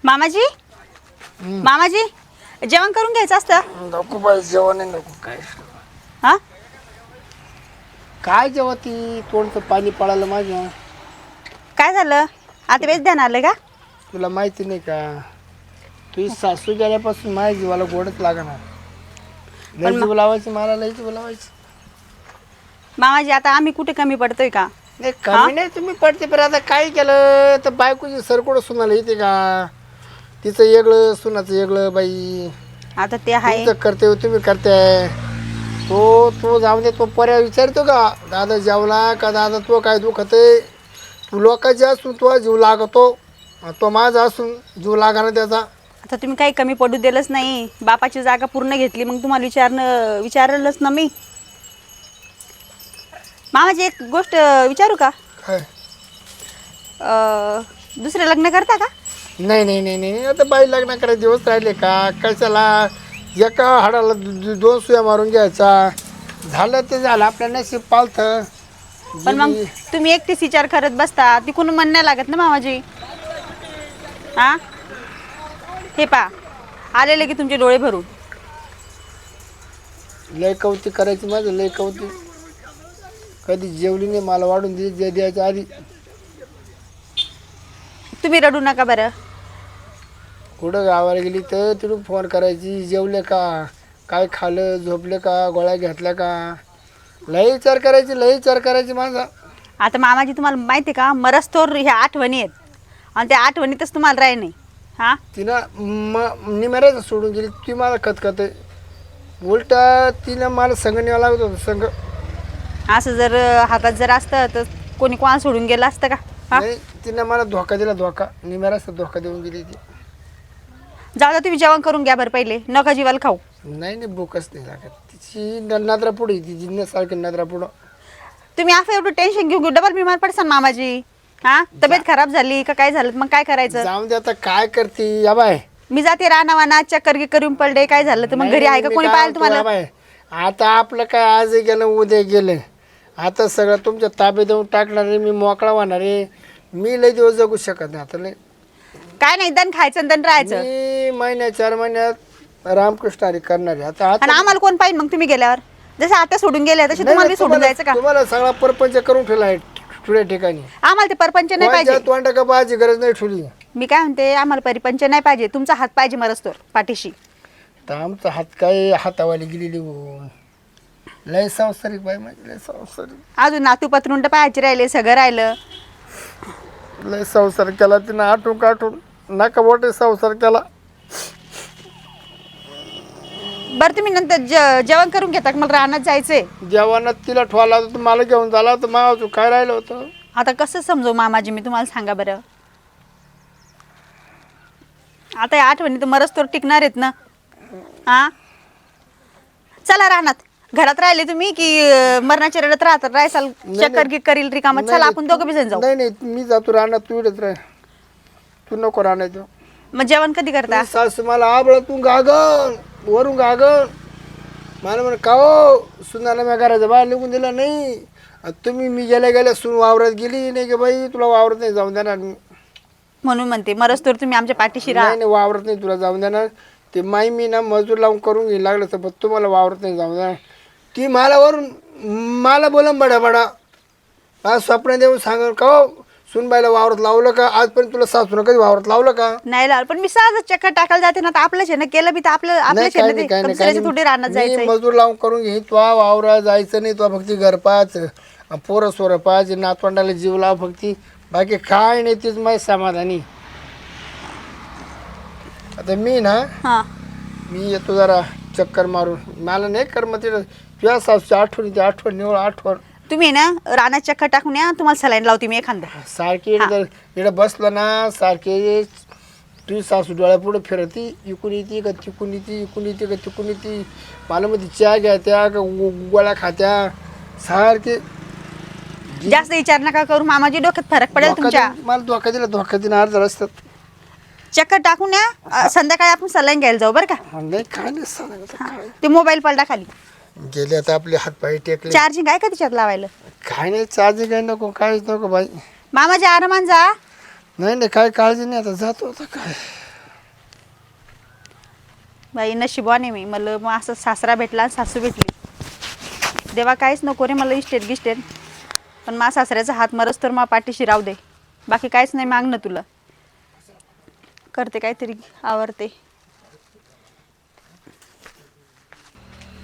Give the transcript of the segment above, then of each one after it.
मामाजी मामाजी जेवण करून घ्यायचं असतं. नको बाई जेवण नाही नको काय हा काय जेवती तोंडचं पाणी पळालं माझ्या. काय झालं आता वेच ध्यान आलं का? तुला माहिती नाही का तुझी सासू गेल्यापासून माझ्या जीवाला गोडच लागणार. लय जीव लावायची मला लय जीव लावायची. मामाजी आता आम्ही कुठे कमी पडतोय का? नाही कमी नाही तुम्ही पडते पण आता काय केलं तर बायकोची सरकोड सुनाला येते का? तिचं वेगळं सुनाचं वेगळं बाई. आता ते आहे तुमचं करते तुम्ही करताय. तो जाऊन दे. तो पर्याय विचारतो का दादा जेवला का दादा तो काय दुखत आहे. तू लोकांचा असून तो जीव लागतो तो माझा असून जीव लागणार त्याचा. आता तुम्ही काही कमी पडू दिलंच नाही. बापाची जागा पूर्ण घेतली मग तुम्हाला विचारलंच ना मी. मामाजी एक गोष्ट विचारू का? काय दुसरे लग्न करता का? नाही नाही नाही नाही आता बाई लग्न करायचे दिवस राहिले का? कशाला एका हाडाला दोन सुया मारून घ्यायचा. झालं ते झालं आपल्या नशीब पालतं. पण मग तुम्ही एकटीच विचार करत बसता तिकून मन नाही लागत ना मामाजी. हा हे पा आलेले की तुमचे डोळे भरून. लय कौतिक करायची माझं लय कौतिक. कधी जेवली नाही मला वाढून दिली द्यायच्या आधी. तुम्ही रडू नका बरं. कुठं गावाला गेली तर तिथून फोन करायची जेवले का काय खाल्लं झोपले का गोळ्या घेतल्या का. लय विचार करायची लय विचार करायची माझा. आता मामाजी तुम्हाला माहिती आहे का मरस्तोर ह्या आठवणी आहेत आणि त्या आठवणीतच तुम्हाला राही नाही. हा तिनं निमेरायचं सोडून गेली ती मला खतखत आहे. उलटा तिनं मला संग न्यावं लागत होतं संग. असं जर हातात जर असतं तर कोणी कोणा सोडून गेलं असतं का? हा नाही तिनं मला धोका दिला धोका. निमेराचा धोका देऊन गेली ती. जाऊ द्या तुम्ही जेवण करून घ्या बरं पहिले नका जीवाला खाऊ. नाही नाही भूकच नाही लागत. तिची नजरा पुढे ती जिन्नसारखी नजरा पुढं. तुम्ही असं एवढं टेन्शन घेऊन डबल बिमार पडसान मामाजी. हा तब्येत खराब झाली का काय झालं मग काय करायचं? जाऊन दे आता काय करते या बाय. मी जाते रानावाना चक्कर करून पडले काय झालं तर मग घरी आहे का कोणी पाहिलं तुम्हाला? बाय आता आपलं काय आज गेलं उद्या गेलं. आता सगळं तुमच्या ताब्यात देऊन टाकणार आहे. मी मोकळा होणार आहे. मी लय दिवस जगू शकत नाही आता. लय काय नाही दण खायचं दण राहायचं. मी महिन्यात 4 महिन्यात रामकृष्ण हरी करणार आहे आता. आणि आम्हाला कोण पाहिजे मग तुम्ही गेल्यावर? जसं आता सोडून गेले तसे तुम्हाला बी सोडून जायचं का? तुम्हाला सगळा परपंच करून ठेवला आहे तुझ्या ठिकाणी. आम्हाला ते परपंच नाही पाहिजे. तोंडा का पाहायची गरज नाही ठेवली. मी काय म्हणते आम्हाला परिपंच नाही पाहिजे. तुमचा हात पाहिजे मरस्तोर पाठीशी. तर आमचा हात काय हातावाली गेलेली होऊन लय संसारिक बाई म्हणजे लय संसारिक. अजून नातू पत्रुंड पाहायचे राहिले सगळं राहिलं. लय संसार केला तिनं आठवून काठून नका मोठे संसार केला. बरं तुम्ही नंतर जेवण करून घेता का? मला रानात जायचंय. जेवणात तिला ठेवला तर मला घेऊन झाला तर मला काय राहिलं होतं. आता कसं समजू मामाजी मी तुम्हाला सांगा बरं. आता या आठवणी तर मरस्तोर टिकणार आहेत ना. हा चला रानात. घरात राहिले तुम्ही की मरणाच्या रडत राहतात रायसाल चक्कर की करील रिकामत. चला आपण दोघं बी जण जाऊ. नाही नाही मी जातो राहणार तू इडत राह. तू नको राहणार. मग जेवण कधी करता? सासू मला आबळतून गागन वरून गागन मला म्हण का हो सुनाला मी घराच्या बाहेर निघून दिला नाही. तुम्ही मी गेल्या सून वावरात गेली नाही की बाई तुला वावरत नाही जाऊन देणार मी. म्हणून म्हणते मरस्तोर तुम्ही आमच्या पाठीशी राहा. नाही वावरत नाही तुला जाऊन देणार. ते माई मी ना मजूर लावून करून घेईन लागलं तर तुम्हाला वावरत नाही जाऊन देणार. ती मला वरून मला बोलून बडा बडा आज स्वप्न देऊन सांग का हो सुनबाईला वावरत लावलं का? आजपर्यंत तुला सासून कधी वावरत लावलं का? नाही लावलं पण मी सहज चक्कर टाकायला जाते ना. आपलंच आहे ना केलं बी तर आपलं थोडी रानात जायचं. मजूर लावून करून घेईन तो वावरा जायचं नाही. तो फक्त घर पाच पोरं सोरं पाच नातवंडाला जीव लाव फक्त बाकी काय नाही. तीच माझी समाधानी. आता मी ना मी येतो जरा चक्कर मारून. मला नाही कर मग तिथं तुझ्या सासूची आठवण निवळ आठवण. तुम्ही ना रानात चक्कर टाकून या तुम्हाला सलाईन लावते मी एखादा. सारखी इकडे बसलं ना सारखे तुझी सासू डोळ्या पुढे फिरती. इकून येते का तिकून येते इकून येते का तिकून येते. मला मध्ये चहा घ्या त्या का गोळ्या खात्या सारखे. जास्त विचार नका करू मामाजी डोक्यात फरक पडेल तुमच्या. मला धोका दिला अर्धा रस्त्यात. चक्कर टाकून या संध्याकाळी आपण सलाईन घ्यायला जाऊ बरं का? नाही काय नाही ते मोबाईल पलटा खाली गेले आता आपले हातपाय टेकले. चार्जिंग आहे का तिच्यात लावायला? काय नाही चार्जिंग काय नको काहीच नको बाई. मामाजी आरामान जा. नाही काय काळजी नाही आता जातो आता काय. बाई नशिबाने मी मला मग असं सासरा भेटला आणि सासू भेटली. देवा काहीच नको रे मला इस्टेट गिस्टेट, पण मा सासऱ्याचा हात मरस तर मा पाठीशी राहू दे. बाकी काहीच नाही मागणं तुला. करते काहीतरी आवडते.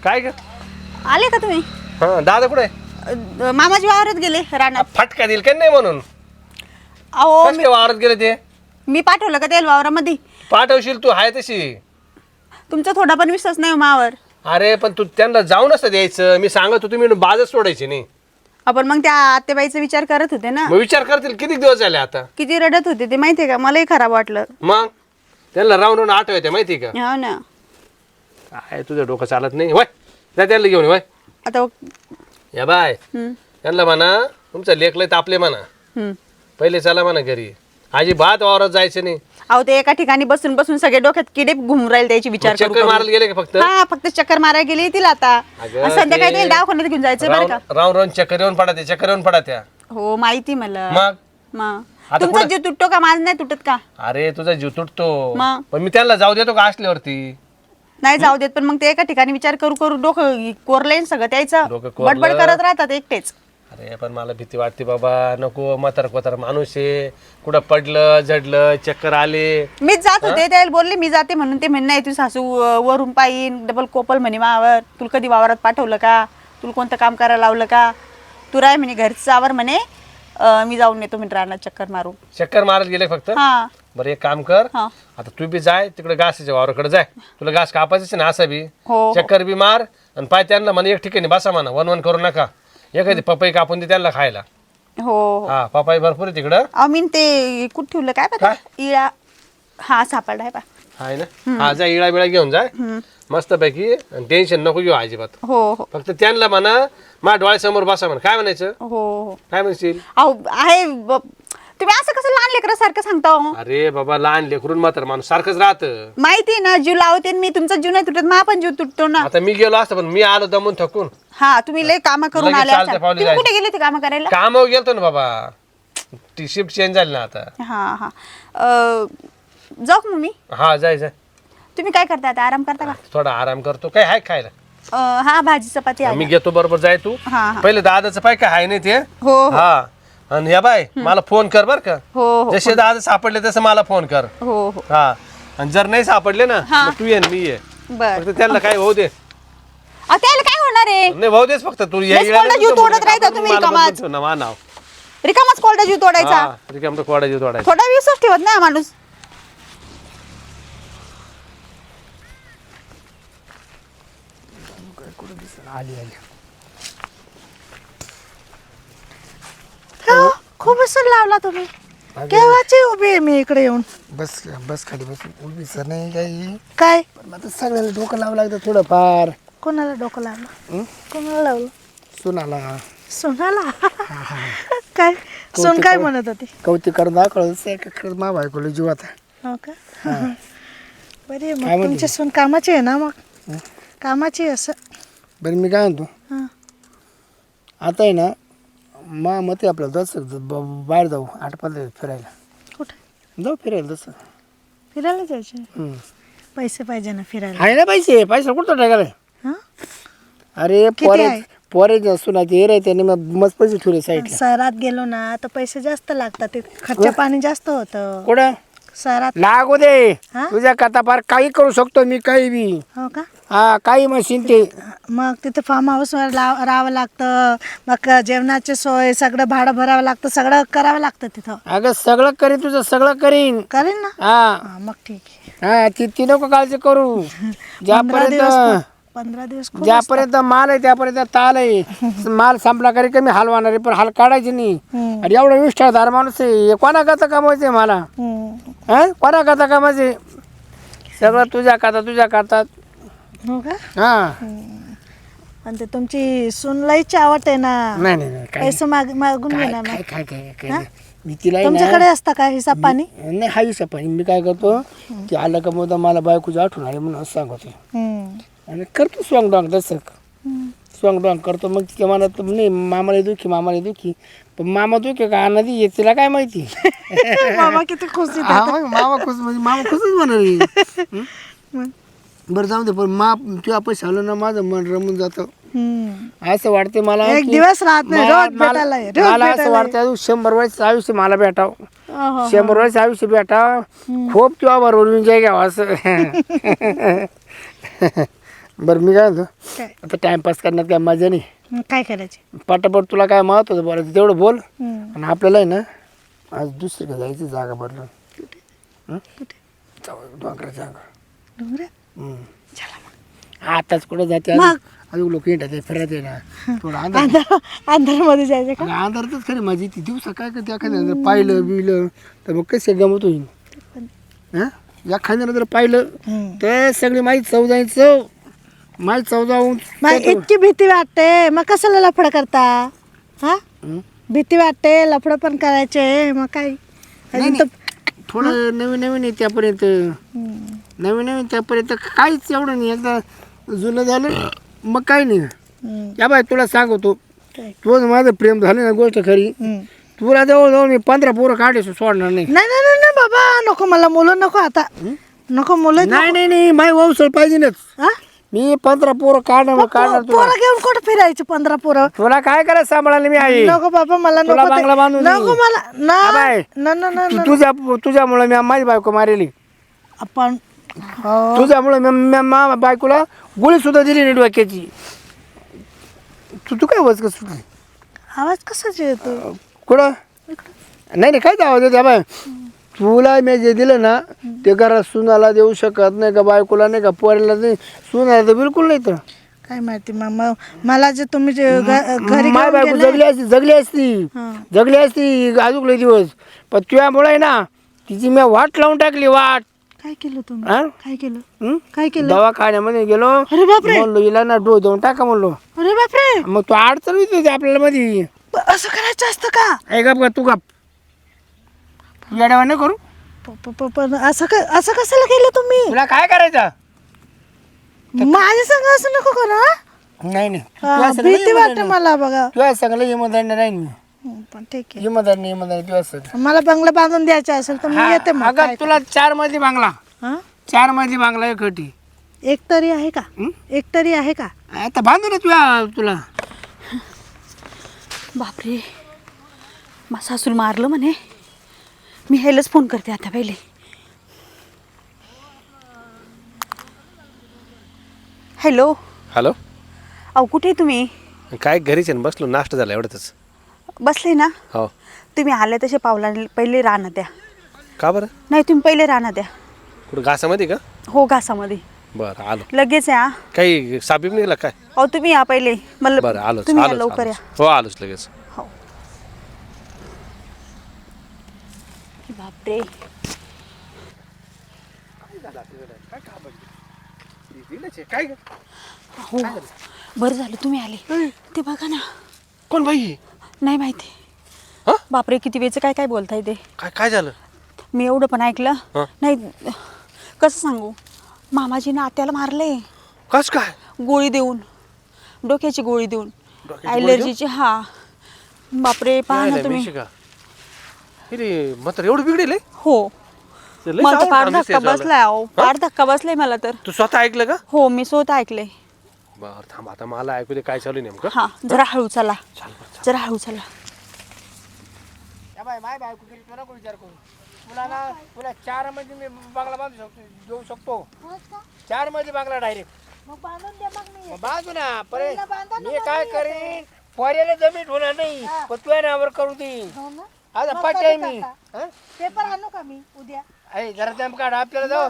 काय ग? आले का तुम्ही? हा दादा कुठे? मामाजी वावरात गेले रानात. फटका देईल का नाही म्हणून? अहो कस काय वावरात गेले ते? मी पाठवलं का त्याला वावरामध्ये? पाठवशील तू हाय तशी. तुमचा थोडा पण विश्वास नाही हो मावर. अरे पण तू त्यांना जाऊ नसतं द्यायचं. मी सांगत होतो मी बाजच सोडायची नाही. आपण मग त्या आत्याबाईचा विचार करत होते ना. मग विचार करतील किती दिवस झाले आता. किती रडत होते ते माहितीये का? मलाही खराब वाटलं. मग त्यांना राहून राहून आठवते माहिती का? हो ना. काय तुझं डोकं चालत नाही वय. जा त्यांना घेऊन वय. आता या बाय हम्म, त्यांना म्हणा तुमचं लेख लय तापले म्हणा. हम्म. पहिले चला म्हणा घरी. आजी भात वावरात जायचं नाही. अहो ते एका ठिकाणी बसून बसून सगळे डोक्यात किडे घुमून राहिले त्याची विचार करू चक्कर करू. मारायला गेले का फक्त? हा फक्त चक्कर मारायला गेली येतील आता. अगं, आणि संध्याकाळी ते ते दवाखान्यात घेऊन जायचं बरं का? राहून राहून चक्कर येऊन पडा त्या चक्कर येऊन पडा त्या. हो माहिती मला. मग मग आता तुमचा पुढं- जीव तुटतो का? माझा नाही तुटत का? अरे तुझा जीव तुटतो. मग? पण मी त्यांना जाऊ देतो का असल्यावरती? नाही जाऊ देत, पण मग ते एका ठिकाणी विचार करू करू डोकं कोरले सगळं त्याचं. डोकं कोरलं. बडबड करत राहतात एकटेच. अरे पण मला भीती वाटते बाबा. नको म्हातार कोतार माणूस आहे. कुठं पडलं झडलं चक्कर आले. मीच जात होते त्याला बोलले मी जाते म्हणून. ते म्हणे नाही तू सासू वरून पायीन डबल कोपल म्हणे मावर. तुला कधी वावरात पाठवलं का? तुला कोणतं काम करायला लावलं का? तू राय म्हणे घरचं आवर म्हणे. मी जाऊन येतो म्हणे रानात चक्कर मारू. चक्कर मारत गेले फक्त. हा बरं एक काम कर. हा. आता तू बी जाय तिकडे घासाच्या वावराकडे जाय. तुला घास कापायचं ना असं बी. हो. चक्कर बी मार आणि पाय त्यांना म्हणे एक ठिकाणी बसा म्हणा. वन वन करू नका. एखादी पपई कापून दे त्यांना खायला. हो हा पपई भरपूर आहे तिकडं. अहो मी ते कुठं ठेवलं काय पता इळा. हा सापडला आहे पा. आहे ना. हा जा इळा बिळा घेऊन जाय मस्त पैकी. टेन्शन नको घेऊ अजिबात. हो हो फक्त त्यांना म्हणा माझ्या डोळ्यासमोर बसा म्हणा. काय म्हणायचं? हो हो. काय म्हणशील? अहो आहे तुम्ही असं कसं लहान लेकरासारखं सांगता हो? अरे बाबा लहान लेकरून मात्र माणूस सारखंच राहतं. माहिती ना जीव लावते आणि मी. तुमचा जीव नाही तुटत मा पण जीव तुटतो ना. आता मी गेलो असतो पण मी आलो दमून थकून. हा तुम्ही लय काम करून लगेच आले चालत्या असाल. पावली तुम्ही जायचं. कुठे गेले ते काम करायला? कामावर गेलतो ना बाबा. ती शिफ्ट चेंज झाली ना आता. हा हा जाऊ का मग मी? हा जाय जाय. तुम्ही काय करता आता? आराम करता थोडा आराम करतो. काय हाय खायला? का? हा भाजी चपाती आहे. मी घेतो बरोबर जाय तू. हा हा पहिले दादाचं पाय काय हाय नाही ते. हो हो हा आणि या बाय मला फोन कर बर का. हो हो जसे दादा सापडले तसं मला फोन कर. हो हो हा आणि जर नाही सापडले ना हा. मग तू ये आणि मी ये. बर. फक्त त्यांना काय भाऊ दे. त्याला काय होणार आहे? नाही भाऊ देच फक्त तू लयच कोरडा जीव तोडत राहता तुम्ही रिकामाच. नाव रिकामाच कोरडा जीव तोडायचा. हा रिकाम तो कोरडा जीव तोडायचा. थोडा विश्वास ठेवत नाही हा माणूस. आली आली. खूप असं लावला तुम्ही. केव्हाची उभी आहे मी इकडे येऊन. बस बस खाली बस. उभी सर नाही काही. काय पण आता सगळ्याला डोकं लावं लागतं थोडंफार. कोणाला डोकं लावलं? कोणाला लावलं? सुनाला सोनाला. काय सोन काय म्हणत होती? कौतिक करून दाखवलं मा बायकोला जीव आता. हो का? बरे काय मग म्हणते? तुमचे सोन कामाचे आहे ना मग. कामाचे आहे असं. बरं मी काय म्हणतो हं. आता आहे ना मा मते आपल्याला दस बाहेर जाऊ 8-15 फिरायला. कुठे जाऊ फिरायला तसं. फिरायला जायचे? पैसे पाहिजे ना फिरायला. आहे ना पैसे. पैसा कुठं टाकायला? हं? अरे किती आहे? पोरे सुनाचे हे राहते आणि मग मस्त पैसे ठेवले साईडला. शहरात गेलो ना तर पैसे जास्त लागतात. ते खर्च पाणी जास्त होतं कुठं शहरात. लागू दे. हा? तुझ्या कथा फार काही करू शकतो मी काही बी. हो का? हा काही मशीन ते. मग तिथं फार्म हाऊसवर राहावं लागतं. मग जेवणाची सोय सगळं भाडं भरावं लागतं. सगळं करावं लागतं तिथं. अगं सगळं करीन तुझं सगळं करीन. करेन ना. हा मग ठीक आहे. हा ती नको काळजी करू. 15 दिवस ज्यापर्यंत 15 दिवस खूप ज्यापर्यंत माल आहे त्यापर्यंत ताल आहे. माल संपला करी कमी हलवाणार आहे पण हाल काढायचे नाही. हम्म. अरे एवढा विष्ठादार माणूस आहे. कोणा करता कमवायचंय मला? हा कोणा करता कमायचे? सगळं तुझ्या करतात. हो का? हा आणि ते तुमची सुनलाईची आवड आहे ना. नाही नाही नाही काय पैसे मागून घे ना मग. काय काय काय काय मी तिला आहे तुमच्याकडे ना असता का हिसाब पाणी? नाही हा हिशोब पाणी मी काय करतो की आलं का मग मला बायकोची आठवण आली म्हणून असं सांगतो. हम्म. आणि करतो स्वांग डॉंग तसं हम्म. स्वांग डॉंग करतो. मग तिच्या मनात नाही मामाला दुखी पण मामा दुखी का आनंदी येत तिला काय माहिती. मामा किती खुश आहेत. हा मग मामा खुश म्हणजे मामा खुशच म्हणाली. बरं जाऊ दे, पण तुझ्या पैसे आलं ना माझं मन रमून जातं. हम्म. असं वाटते मला एक की दिवस राहत नाही, मला- रोज भेटायला ये, रोज मला असं भेटायला ये. वाटतं अजून 100 वर्ष आयुष्य मला भेटाव, अहो, 100 वर्ष आयुष्य भेटाव, खूप तुझ्या बरोबर एन्जॉय घ्यावा असं. बरं मी काय म्हणतो, काय आता टाइमपास करण्यात काय मजा नाही. मग काय करायचे? पटापट तुला काय महत्वाचं बोलायचं तेवढं बोल. हम्म. आणि आपल्याला आहे ना आज दुसरीकडे जायची जागा बदलून कुठे? डोंगराच्या जागा. डोंगरात? चला मग. आताच कुठं जाते मग? अजून लोक येतात फिरत आहे ना थोडं अंधार. अंधारमध्ये जायचं का? आणि अंधारातच खरी माझी ती दिवसा काय करते एखाद्या जर पाहिलं बिलं तर मग कसे गमत होईल. हां एखाद्यानं जर पाहिलं तर सगळी माहीत चव चव माहीत चव जाऊन मग इतकी भीती वाटते, मग कशाला लफडं करता? हा, भीती वाटते, लफडं पण करायचे, मग काय अजून तर थोडं नवीन नवीन आहे त्यापर्यंत, नवीन नवीन त्यापर्यंत काहीच एवढं नाही. एकदा जुनं झालं मग काही नाही. या बाय तुला सांगतो, काय? तुझं माझं प्रेम झालं ना गोष्ट खरी, तुला जवळजवळ मी 15 पोरं काढे सोडणार नाही. नाही नाही नाही नाही बाबा, नको मला मुलं नको आता, नको मुलं नाही नाही नाही माय वंशळ पाहिजेच. हा? मी 15 पोरं काढणार काढणार तुला. पोरं घेऊन कुठं फिरायचं 15 पोरं? तुला काय करायचं सांभाळायला मी आहे. नको बाबा, मला तुला नको ते. बांगला बांधून नको देईन. मला बाय. तुझ्यामुळे मी माझी बायको मारेली. आपण हो. तुझ्यामुळे मी बायकोला गोळी सुद्धा दिली नाही डोक्याची. तू काय वच कस सुटली आवाज कसाच येतो? कुठं? नाही नाही काय आवाज येते बाय. तुला मी जे दिलं ना ते घरात सुनाला देऊ शकत नाही का, बायकोला नाही का, पोराला नाही, सुनाला तर बिलकुल नाही. तर काय माहिती मग मला जे तुम्ही जे घरी माय घेऊन बायको गेले. जगली असती अजून लय दिवस. पण तुझ्यामुळे ना तिची मी वाट लावून टाकली वाट. काय केलं तुम्ही? हा? काय केलं? हं? काय केलं? दवाखान्यामध्ये गेलो, अरे बापरे. म्हणलो हिला ना डोस देऊन टाका म्हणलो. अरे बापरे, मग तू अडचण होती आपल्याला मध्ये. असं करायचं असतं का? ऐ गप तू गप, येड्यावा नाही करू. पण असं कशाला केलं तुम्ही? तुला काय करायचं? माझ्या संग असं नको करा. नाही नाही हा, भीती वाटते मला बघा. तुझ्या सगळं इमानदारी नाही मी. पण ठीक आहे, इमानदारी तुझ्या सगळं. मला बंगला बांधून द्यायचा असेल तर मी येते मग. अगं तुला 4 मजली बांगला, हा? 4 मजली बांगला एक खटी. एक तरी आहे का? एक तरी आहे का? आता बांधू ना तुला. बापरे, माझं सासूला मारलं म्हणे. मी ह्यालाच फोन करते आता पहिले. हॅलो हॅलो, अहो कुठे आहे तुम्ही? काय घरीच आहे ना, बसलो, नाश्ता झाला एवढंच. बसले ना? हो. तुम्ही आले तसे पावला पहिले राहणार द्या. का बरं? नाही तुम्ही पहिले राहणार द्या. कुठं घासामध्ये का? हो घासामध्ये. बरं आलो. लगेच या. काही साबीब निघाला काय? अहो तुम्ही या पहिले. मला बरं आलोच तुम्ही या आलोच लवकर या. आलोच. हो आलोच लगेच. हो. बापरे, काय हो बरं झालं तुम्ही आले. ते बघा ना. कोण बाई? नाही माहिती. हा? बापरे, किती वेळचं काय काय बोलताय ते. काय झालं? मी एवढं पण ऐकलं हं? नाही. कसं सांगू, मामाजीने आत्याला मारले कस काय? गोळी देऊन, डोक्याची गोळी देऊन, डोक्याची गोळी ॲलर्जीची. हा बापरे, पहा ना तुम्ही. मात्र एवढं बिघडेल? हो, मला तर पार धक्का बसलाय. अहो पार धक्का बसलाय मला तर. तू स्वतः ऐकलं का? हो मी स्वतः ऐकलंय. बरं थांब, आता मला ऐकू दे काय चालू आहे नेमकं. हा जरा हळू चला, जरा हळू चला. माय बायको केली तुला नको विचार करू. तुला 4 मध्ये मी बांगला बांधू देऊ शकतो. 4 मध्ये बांगला डायरेक्ट. मग बांधून द्या मग मी. बांधू ना पहिलं बांधा ना मी काय करीन, पोऱ्याला जमीन होणार नाही पण तुझ्या नावावर करू देईन. हो ना? आता मग पट्टे कधी मी करता? पेपर आणू का मी उद्या? जरा टाइम काढ आपल्याला जाऊ.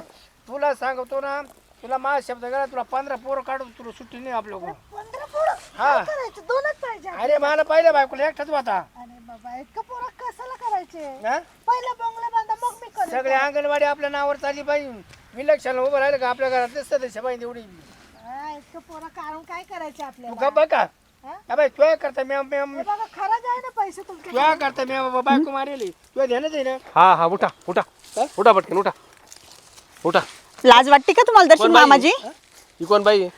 तुला सांगतो ना, तुला माझा शब्द गेला, तुला 15 पोरं काढून तुला सुट्टी नाही आपल्याकडून. 15 पोरं? हा. काय करायचं? 2च पाहिजे. अरे मला पहिल्या बायकोला एकटाच होता. अरे बाबा, इतकं पोरं कशाला करायचे? हा? पहिलं बंगला बांधा मग मी करेन. सगळे अंगणवाडी आपल्या नावावर चालली पाहिजे. विलक्षण उभं राहिलं का आपल्या घरातले सदस्य पाहिजे एवढी. हा, इतकं पोरं काढून काय करायचे तू आपल्याला? गप बघा. हा? बाई तुझ्या करता हे बघा, खरंच आहे ना पैसे तुमचे. तुझ्या करता मी बायको मारेली तुझ्या ध्यानच आहे ना. हा हा उठा उठा उठा पटकन उठा उठा. लाज वाटते का तुम्हाला दर्शन कोण बाई? मामाजी? ही कोण बाई?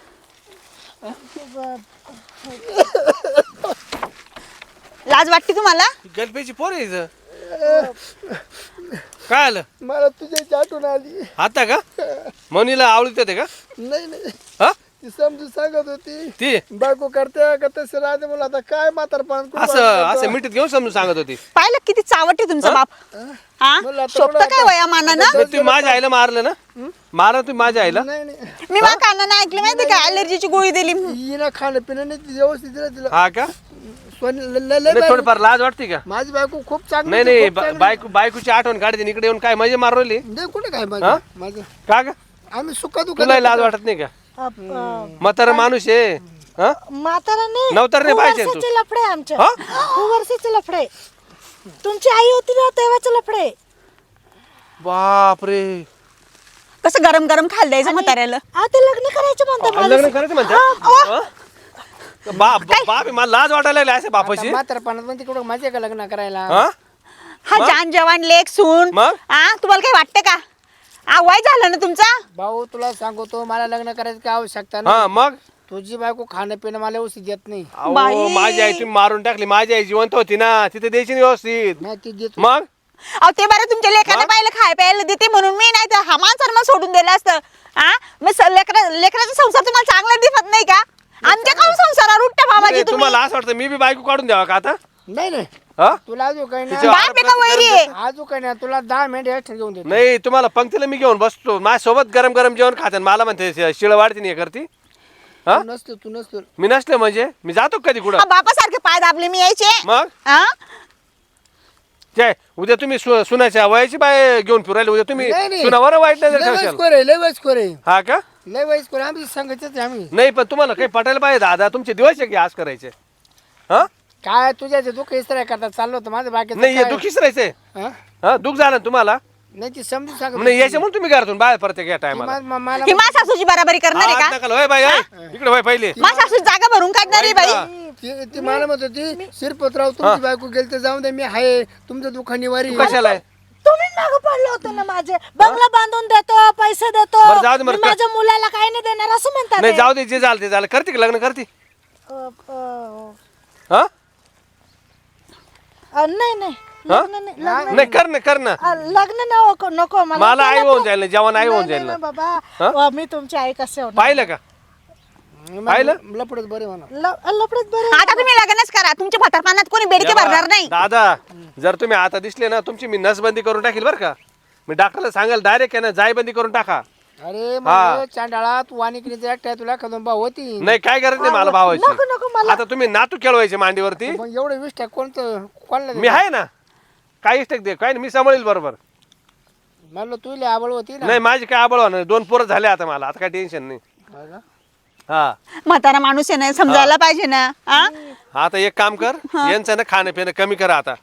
लाज वाटते तुम्हाला? गणपतीची पोर आहे इथं. काय आलं मला तुझ्याची आठवण आली. आता का? मनीला आवडत होते का? नाही नाही हा ती समजून सांगत होती ती बायको करते का तसे राहते मला आता काय म्हातारपण असं मिठीत घेऊन समजून सांगत होती. पाहिलं किती चावटी तुमचा बाप हा मला आता शोभत एवढं काय वया मानानं मग तुम्ही माझ्या आईला मारलं ना मारलं तुम्ही माझ्या आईला. नाही नाही मी माझ्या कानानं ऐकलं माहिती का ॲलर्जीची गोळी दिली हिनं खाणं पिणं नाही ती व्यवस्थित दिलं तिला हा का नाही, थोडीफार लाज वाटते का? माझी बायको खूप चांगली नाही नाही बायकोची आठवण काढते इकडे येऊन काय मजा मारवली नाही कुठे काय हा? माझं का ग आम्ही सुखा तुला लाज वाटत नाही का? म्हातारा माणूस आहे हा? म्हातारा नाही नवतर नाही पाहिजे तू. वर्षाचे लफडे आमचे हा? वर्षाचे लफडे तुमची आई होती ना तेव्हाचे लफडे. बापरे कसं गरम गरम खायला द्यायचं म्हाताऱ्याला. ते लग्न करायचं म्हणतात मला. लग्न करायचं म्हणतात बाप बाप मला लाज वाटायला लागली असे बापाची. म्हातारपणात पण तिकडं माझे का लग्न करायला हा हा जान जवान लेख सून मग? हा तुम्हाला काही वाटतं का वय झालं ना तुमचा. भाऊ तुला सांगतो मला लग्न करायची काय आवश्यकता हा नाही. मग तुझी बायको खाणं पिणं मला व्यवस्थित देत नाही. अहो माझी आई तुम्ही मारून टाकली. माझी आई जिवंत होती ना तिथे द्यायची नाही व्यवस्थित. नाही ती देत मग अहो ते बरं तुमच्या लेकराला पाहिलं खाय प्यायला देते म्हणून मी नाही तर हा माणसानं मग सोडून दिलं असतं. हा मग लेकराचा संसार तुम्हाला चांगला दिसत नाही का. आमच्या काऊन संसारावर उठ्ठा बाबाजी नाही, तुम्ही. तुम्हाला असं वाटतं मी बी बायको काढून द्यावा का आता नाही नाही हा? तुला अजून काही तिच्या नाही बाप आहे का वैरी आहे? अजून काही नाही तुला 10 मिनिट एक्स्ट्रा घेऊन देतो. नाही तुम्हाला पंक्तीला मी घेऊन बसतो माझ्यासोबत गरम गरम जेवण खाते मला म्हणते शिळ वाढते नाही करती हा तू नसतो मी नसले म्हणजे मी जातो कधी कुठं हा बापासारखे पाय दाबले मी यायचे मग हा काय उद्या तुम्ही सुनाच्या वयाची बाय घेऊन फिरायला उद्या तुम्ही नाही, नाही. सुनावर वाईट नजर लय ठेवशाल वयस्कर आहे लय वयस्कर आहे हा का लय वयस्कर आहे आम्ही सांगायचं आम्ही नाही पण तुम्हाला काही पटायला पाहिजे दादा तुमचे दिवस आहे की आज करायचे हा काय तुझ्या ते दुःख इस्त्रा करता चाललो होतं माझं बाकी नाही हे दुखीच राहायचंय हा दुःख झालं ना तुम्हाला नाही ती समजून सांगत नाही याच्यामुळे तुम्ही घरातून बाहेर प्रत्येक या टायमाला मला ही मा सासूची बराबरी करणार आहे का. होय बाई ऐ, इकडे होय पहिले मा सासू जागा भरून काढणार आहे बाई. ती मला म्हणत होती शिरपतराव तुमची बायको गेली तर जाऊन दे मी आहे तुमचं दुःख निवारी कशाला आहे? तुम्ही मागं पडले होते ना माझे बंगला बांधून देतो पैसे देतो बरं, जाऊ दे बरं, मी माझ्या मुलाला काही नाही देणार असं म्हणतात नाही जाऊ दे जे झालं ते झालं करते की लग्न करते हा नाही नाही हा? लग्न नाही लग्न नाही कर ना कर ना लग्न नको नको मला आई होऊन जाईल ना जेवण आई होऊन नाही, जाईल ना नाही, बाबा मी तुमची आई कसे होणार पाहिलं का पाहिलं लपडत बरे म्हणा लफडत बरं आता तुम्ही लग्नच करा तुमच्या म्हातारपणात कोणी बेडके भरणार नाही. दादा जर तुम्ही आता दिसले ना तुमची मी नसबंदी करून टाकील बरं का मी डॉक्टरला सांगाल डायरेक्ट आहे ना जायबंदी करून टाका. अरे मग चांडाळा तू वाणिकीचा एकटा तुला कदम भाऊ होती नाही काय गरज नाही मला भावाची नको नको मला आता तुम्ही नातू खेळवायचे मांडीवरती मग एवढं विष्ट कोणतं कोणाला मी आहे ना काही इष्टक दे काय नाही, मी सांभाळील बरोबर. म्हणलं तुला आवड होती ना नाही माझी काय आबळ नाही 2 पोरं झाले आता मला आता काय टेन्शन नाही. हा म्हातारा माणूस आहे ना समजायला पाहिजे ना. हा आता एक काम कर यांचं ना खाणं पिणं कमी करा आता.